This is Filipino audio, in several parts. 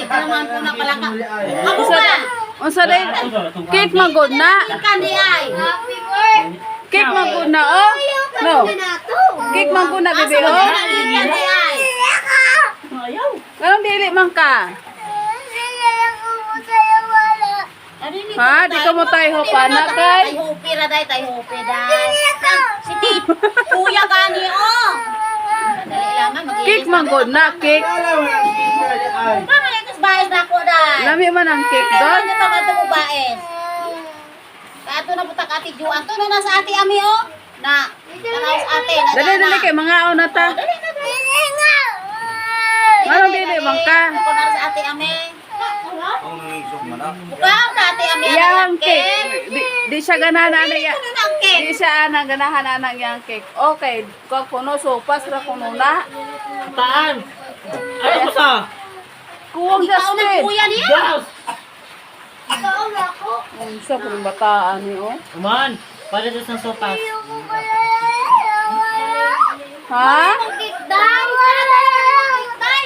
naman ko na pala ka. Amo ba? Unsa day? Cake magod na. Kandi ay. Cake magod na oh. No. Cake magod na bibi oh. Kandi ay. Ganun dili man ka. Ha, di ka mo tayo pa na kay. Tayo pira day, tayo pira. Si Tit, kuya gani oh. Dali lang mag Cake magod na, cake. Paano yung baes na ako day? Lami man ang cake doon. Ano pa ka baes? Kato na butak ati Juan. Tuno na sa ati ami oh. Na, tanaw sa ate. Dali kay mga na ta. Dali na. Ano dili man ka? Ako na sa ate ami. Bukaw ka ate ami. Yang cake. Di siya ganahan na ya. Ano na ang cake? Di siya ana ganahan na yang cake. Okay, ko kuno sopas ra kuno na. Taan! Ano ko sa? Kuwang Ikaw na Justin. kuya niya. Gas! Ikaw na ako. Unsa pud bataan ni oh. Aman! Para doon sa sopas. Ha? Cake day. Cake day.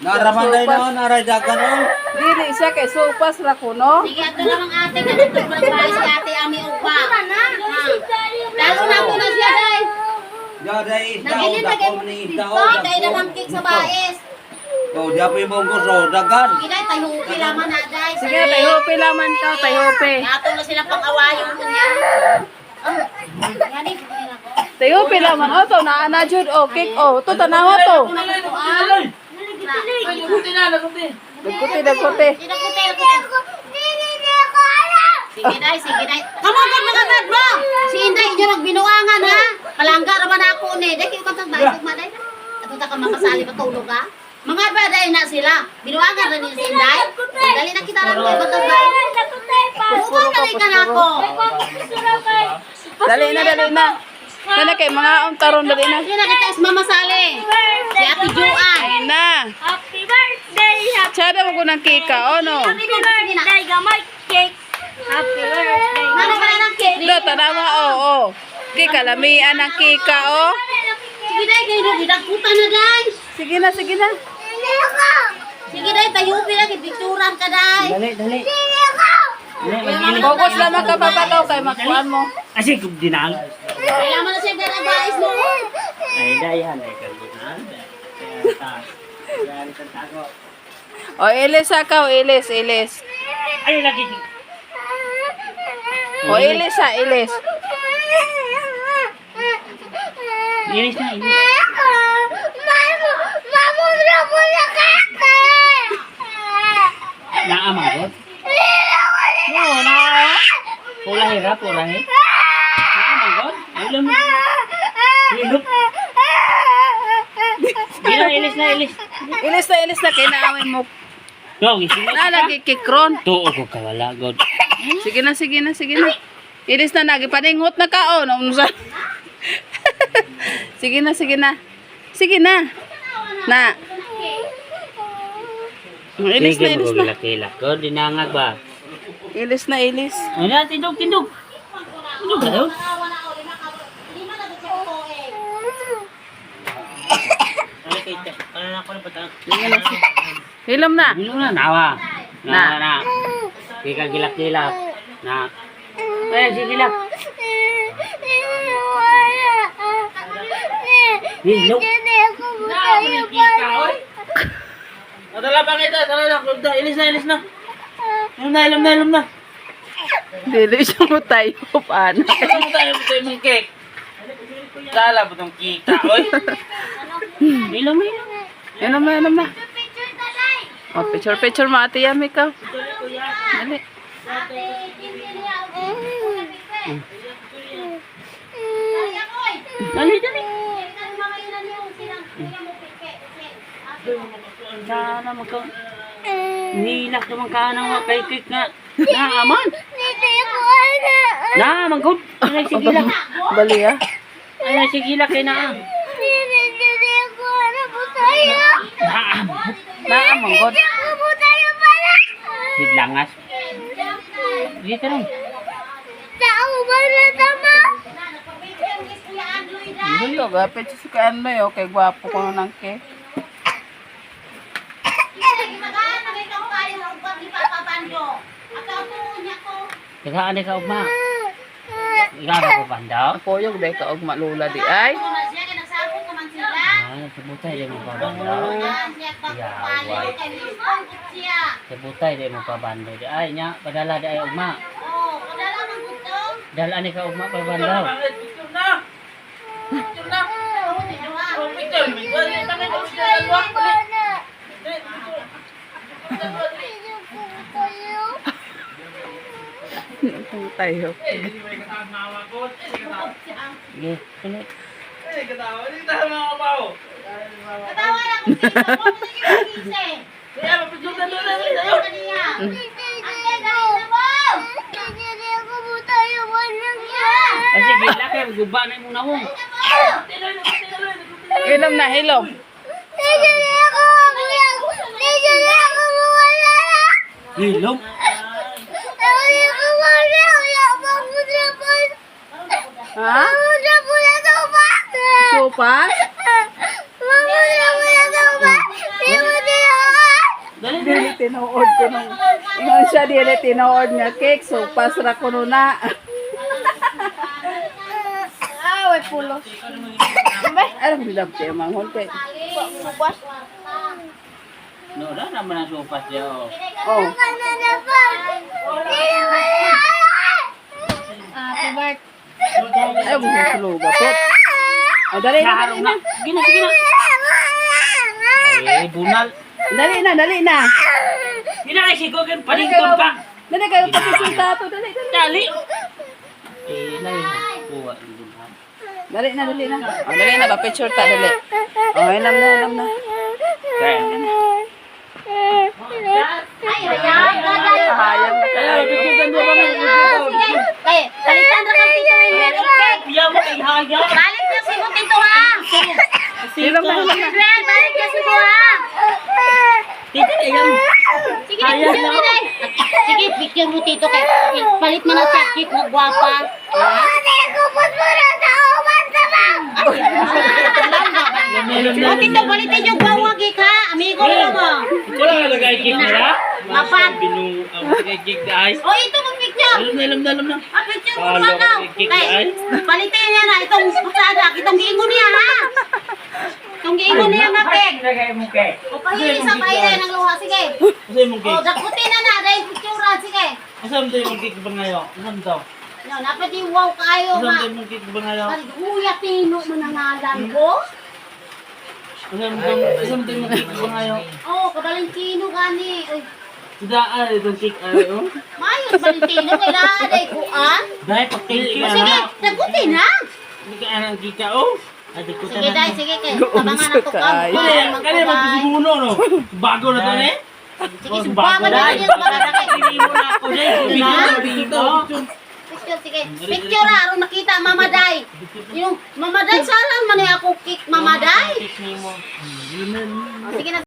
Naraman tayo noon, naray dagan noon. Dili siya kay sopas ra kuno. Sige, ato na ang ate ka dito magbahay si ate ami ugba. Lalo na ako na siya day. Yaday, daw, Nagilid na dako ni daw. Day na ang cake sa baes. Oh, di apa yung bungkus, oh, dagan. Sige, tayo pila man na day. Sige, tayo pilaman ka, tayo pe. Ato na sila pang-awayon ko niya. Yani, Tayo pilaman oh to na jud oh cake oh. To tanawa to. Dagkuti. Sige day, sige day. Kamagad na kagad bro. Si Inday inyo nagbinuangan ha. Palangga raman ako ni. Day kayo kantang day tugma day. Ato ta ka makasali patulog ha. Mga baday na sila. Binuangan na ni si Inday. Dali na kita lang kay batang day. Puro ka na ako. Dali na. Kana kay mga taron dali na. Sige na kita is Mama Sally. Si Ate Juan. Ay na. Happy birthday! Tsada mo ko ng cake oh no. Happy birthday, gamay cake! Happy birthday! Ano ba ng cake? Do tanawa oh. Cake kalamian ang cake oh. Sige day, kayo nagputa na day. Sige na. Sige day, tayo pila kay picturean ka day. Dali. Focus lamang ka papataw kay makuan mo. Asi, kung dinang. Kaya mo na siya advice mo. Ay, dayan. Ay, kung dinang. Kaya sa tago. O ilis ka, ilis. Ay, lagi. O ilis. Inis na, inis. Naamagot? Oo, na. Pulahe. Naamagot? Ay, alam mo. Hilop. Ilis na. Ilis na kay naawin mo. No, gising na. Lagi kikron. Tuo ko kawala, God. Sige na. Ilis na nagipaningot na ka oh. Unsa? Sige na. Na. Ilis na. Kilak. God, dinangag ba? Ilis na. Ano na, tindog. Tindog ba daw? Ano na ako na patang? Hilom na. Bilong na, nawa. Na. Na. Kika gilak-gilak. Na. Ay, sige gilak. Bilong. Nadala pa kita, tara. Ilis na. Ilom na. Dili siya mo tayo paano. Ano tayo ito yung cake? Dala po itong kika, oy. Ilom. Inom na. O, picture mo ate Yami ka. Dali. Dali. Sana magka... Nilak naman ka ng kay cake nga. Naaman. Na, magod. Ay, sige lang. Bali ah. Ay, sige lang kay na. Naamanggod. Biglangas. Dito rin. Dito, gapit sa kaan mo yun. Kay gwapo ko ng cake. Kaya ka ugma. Ikaw na ko bandaw. Ako yung dahil ka og malula di ay. Ay, sabutay din mo pa bandaw. Sabutay din mo pa bandaw. Ay, nya, padala di ay ugma. Dala ni ka ugma pa bandaw. Itong tayo. Sige, kulit. O sige, laki, guba na yung muna mo. Ilom na, ilom. Hilom. Ha? Sopas? Dili tinuod ko nung ingon siya dili tinuod nga cake sopas ra kuno na. Away pulo. Alam dilabte manghon kay. No, dah naman ang sopas niya. Oh. Ay mo suluga pot. Oh, dali na. Harong na. Sige na, sige na. Ay, bunal. Dali na. Hindi na kasi ko kan paningkon pa. Dali kayo pakisulta to, dali. Dali. Eh, lain. Kuha yung bunal. Dali na. Oh, dali na ba picture ta dali. Oh, ilam na. Kaya. Hayang na Kaya, kayo. bigyan mo ba ng Palitan na kang tito yung red okay? Piyaw mo kay Haya. Balik na si mo tito ha! Ilam na. Red, balik na si mo ha! Titi, ayan. Sige, picture mo na. Sige, picture mo tito kay palit mo na sa cake mo gwapa. O tito, palitin yung bawag ha. Amigo mo mo. Ikaw lang nalagay cake nila? Mapad. Binu, ang cake na ice. O ito mo picture. Alam na. Ah, picture mo naman daw. Kay, palitin niya na itong pasada. Itong giingon niya ha. Itong giingon niya na peg. Nalagay mo cake. O pahili sa pahili ng luha. Sige. Asa yung O, cake? dakutin na dahil picture sige. Asa mo yung cake ba ngayon? Asa mo to? No, napati wow kayo Asa nga. mo yung cake ba ngayon? Kuya Tino manangalan ko. Asa mo yung cake ba ngayon? Oh, kabalintino gani. Ay, Sidaan itong cake ay oh. mayos balintino kailangan ay kuan. Dahil pag cake O sige, dakutin na. Hindi ka anang kika oh. Ay, di ko Sige dai, sige kay tabangan na to Kaya. Kaya magpisimuno no. Bago na to eh. Sige, subakan na niya para kay Pilimu na ako dito. picture sige. Picture aron nakita mamaday. Yung mamaday salang man ako kick mamaday. Cake ni mo. Sige na.